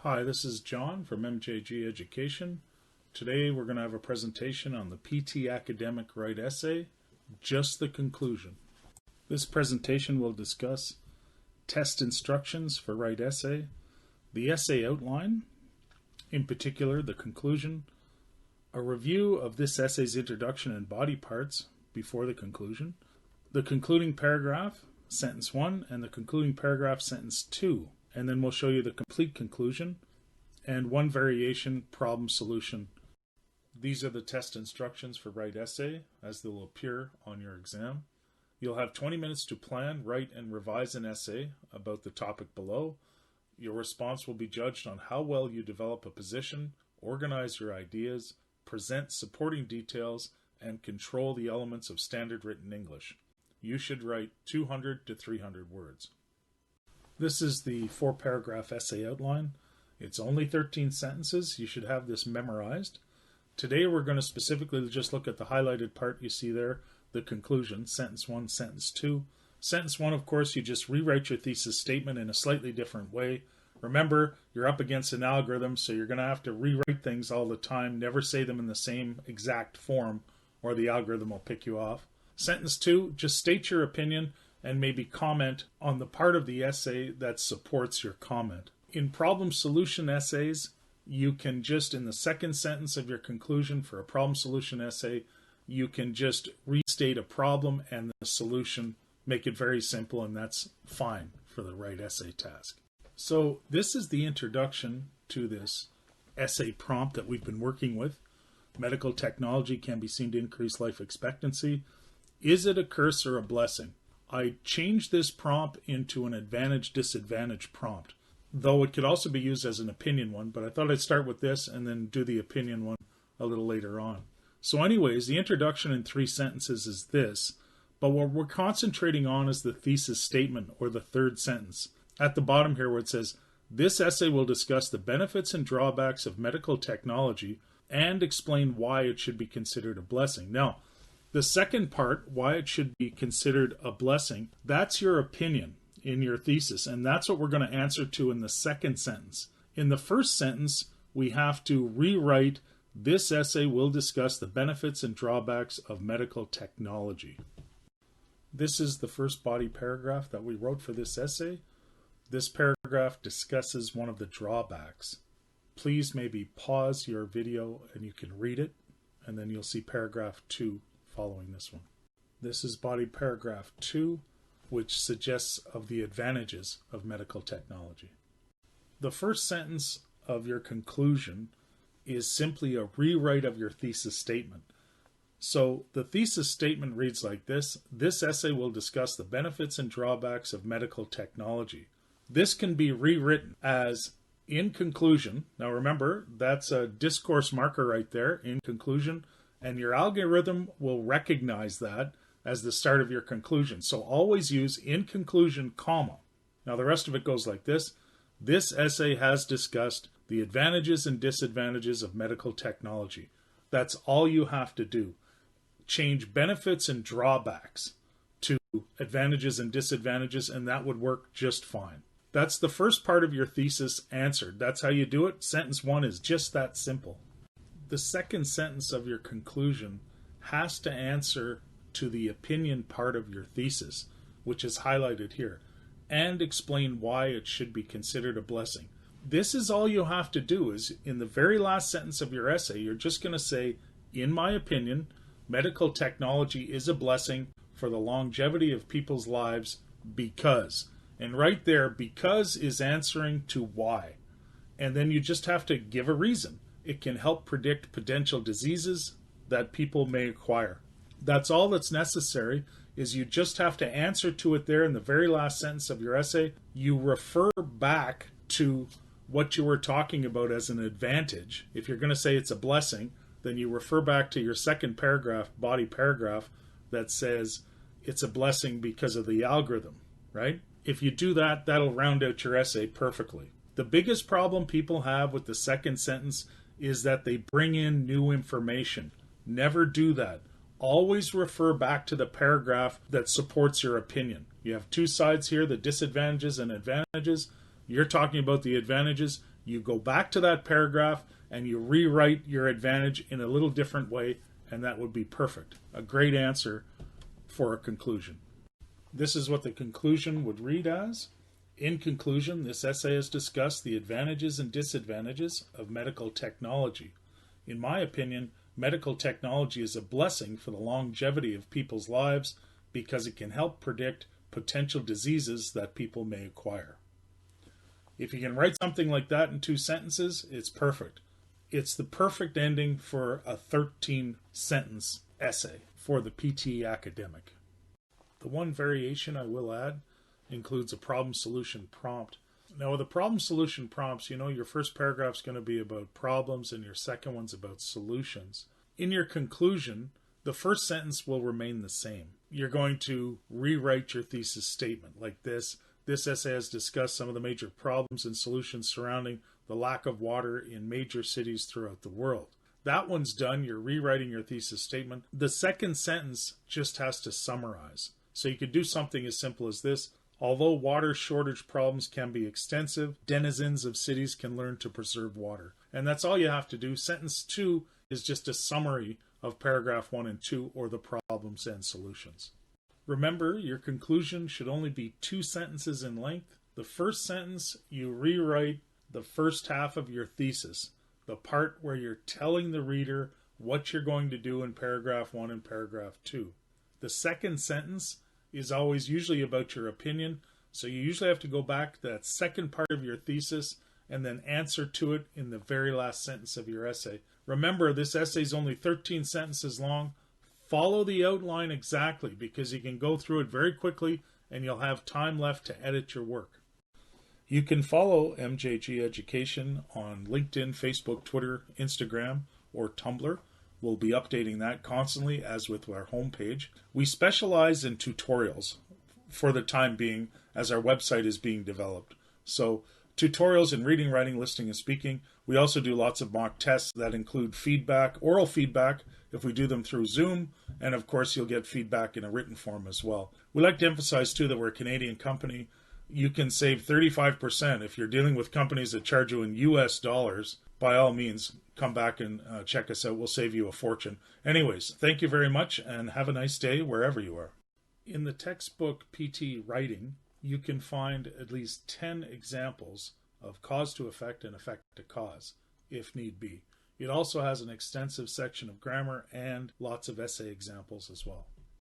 Hi, this is John from MJG Education. Today we're going to have a presentation on the PT Academic Write Essay, just the conclusion. This presentation will discuss test instructions for Write Essay, the essay outline, in particular the conclusion, a review of this essay's introduction and body parts before the conclusion, the concluding paragraph, sentence 1, and the concluding paragraph, sentence 2. And then we'll show you the complete conclusion and one variation problem solution. These are the test instructions for Write Essay as they will appear on your exam. You'll have 20 minutes to plan, write, and revise an essay about the topic below. Your response will be judged on how well you develop a position, organize your ideas, present supporting details, and control the elements of standard written English. You should write 200 to 300 words. This is the 4-paragraph essay outline. It's only 13 sentences. You should have this memorized. Today we're going to specifically just look at the highlighted part you see there, the conclusion, sentence 1, sentence 2. Sentence 1, of course, you just rewrite your thesis statement in a slightly different way. Remember, you're up against an algorithm, so you're going to have to rewrite things all the time. Never say them in the same exact form, or the algorithm will pick you off. Sentence 2, just state your opinion and maybe comment on the part of the essay that supports your comment. In problem solution essays, you can just, in the second sentence of your conclusion for a problem solution essay, you can just restate a problem and the solution, make it very simple, and that's fine for the Write Essay task. So this is the introduction to this essay prompt that we've been working with. Medical technology can be seen to increase life expectancy. Is it a curse or a blessing? I changed this prompt into an advantage-disadvantage prompt, though it could also be used as an opinion one, but I thought I'd start with this and then do the opinion one a little later on. So anyways, the introduction in 3 sentences is this, but what we're concentrating on is the thesis statement, or the third sentence. At the bottom here where it says, this essay will discuss the benefits and drawbacks of medical technology and explain why it should be considered a blessing. Now, the second part, why it should be considered a blessing, that's your opinion in your thesis, and that's what we're going to answer to in the second sentence. In the first sentence, we have to rewrite, this essay will discuss the benefits and drawbacks of medical technology. This is the first body paragraph that we wrote for this essay. This paragraph discusses one of the drawbacks. Please maybe pause your video and you can read it, and then you'll see paragraph 2 following this one. This is body paragraph 2, which suggests of the advantages of medical technology. The first sentence of your conclusion is simply a rewrite of your thesis statement. So the thesis statement reads like this: this essay will discuss the benefits and drawbacks of medical technology. This can be rewritten as, in conclusion. Now remember, that's a discourse marker right there, in conclusion, and your algorithm will recognize that as the start of your conclusion. So always use in conclusion, comma. Now the rest of it goes like this. This essay has discussed the advantages and disadvantages of medical technology. That's all you have to do. Change benefits and drawbacks to advantages and disadvantages, and that would work just fine. That's the first part of your thesis answered. That's how you do it. Sentence 1 is just that simple. The second sentence of your conclusion has to answer to the opinion part of your thesis, which is highlighted here, and explain why it should be considered a blessing. This is all you have to do. Is in the very last sentence of your essay, you're just going to say, in my opinion, medical technology is a blessing for the longevity of people's lives because. And right there, because is answering to why. And then you just have to give a reason. It can help predict potential diseases that people may acquire. That's all that's necessary, is you just have to answer to it there in the very last sentence of your essay. You refer back to what you were talking about as an advantage. If you're going to say it's a blessing, then you refer back to your second paragraph, body paragraph, that says it's a blessing because of the algorithm, right? If you do that, that'll round out your essay perfectly. The biggest problem people have with the second sentence is that they bring in new information. Never do that. Always refer back to the paragraph that supports your opinion. You have 2 sides here, the disadvantages and advantages. You're talking about the advantages. you go back to that paragraph and you rewrite your advantage in a little different way, and that would be perfect. A great answer for a conclusion. This is what the conclusion would read as. In conclusion, this essay has discussed the advantages and disadvantages of medical technology. In my opinion, medical technology is a blessing for the longevity of people's lives because it can help predict potential diseases that people may acquire. If you can write something like that in 2 sentences, it's perfect. It's the perfect ending for a 13-sentence essay for the PTE academic. The one variation I will add includes a problem solution prompt. Now with the problem solution prompts, your first paragraph is going to be about problems and your second one's about solutions. In your conclusion, the first sentence will remain the same. You're going to rewrite your thesis statement like this. This essay has discussed some of the major problems and solutions surrounding the lack of water in major cities throughout the world. That one's done. You're rewriting your thesis statement. The second sentence just has to summarize. So you could do something as simple as this. Although water shortage problems can be extensive, denizens of cities can learn to preserve water. And that's all you have to do. Sentence 2 is just a summary of paragraph 1 and 2, or the problems and solutions. Remember, your conclusion should only be 2 sentences in length. The first sentence, you rewrite the first half of your thesis, the part where you're telling the reader what you're going to do in paragraph 1 and paragraph 2. The second sentence is always usually about your opinion, so you usually have to go back to that second part of your thesis and then answer to it in the very last sentence of your essay. Remember, this essay is only 13 sentences long. Follow the outline exactly, because you can go through it very quickly and you'll have time left to edit your work. You can follow MJG Education on LinkedIn, Facebook, Twitter, Instagram, or Tumblr. We'll be updating that constantly, as with our homepage. We specialize in tutorials for the time being, as our website is being developed. So tutorials in reading, writing, listening, and speaking. We also do lots of mock tests that include feedback, oral feedback, if we do them through Zoom, and of course you'll get feedback in a written form as well. We like to emphasize too that we're a Canadian company. You can save 35% if you're dealing with companies that charge you in US dollars. By all means, come back and check us out. We'll save you a fortune. Anyways, thank you very much and have a nice day wherever you are. In the textbook PT Writing, you can find at least 10 examples of cause to effect and effect to cause, if need be. It also has an extensive section of grammar and lots of essay examples as well.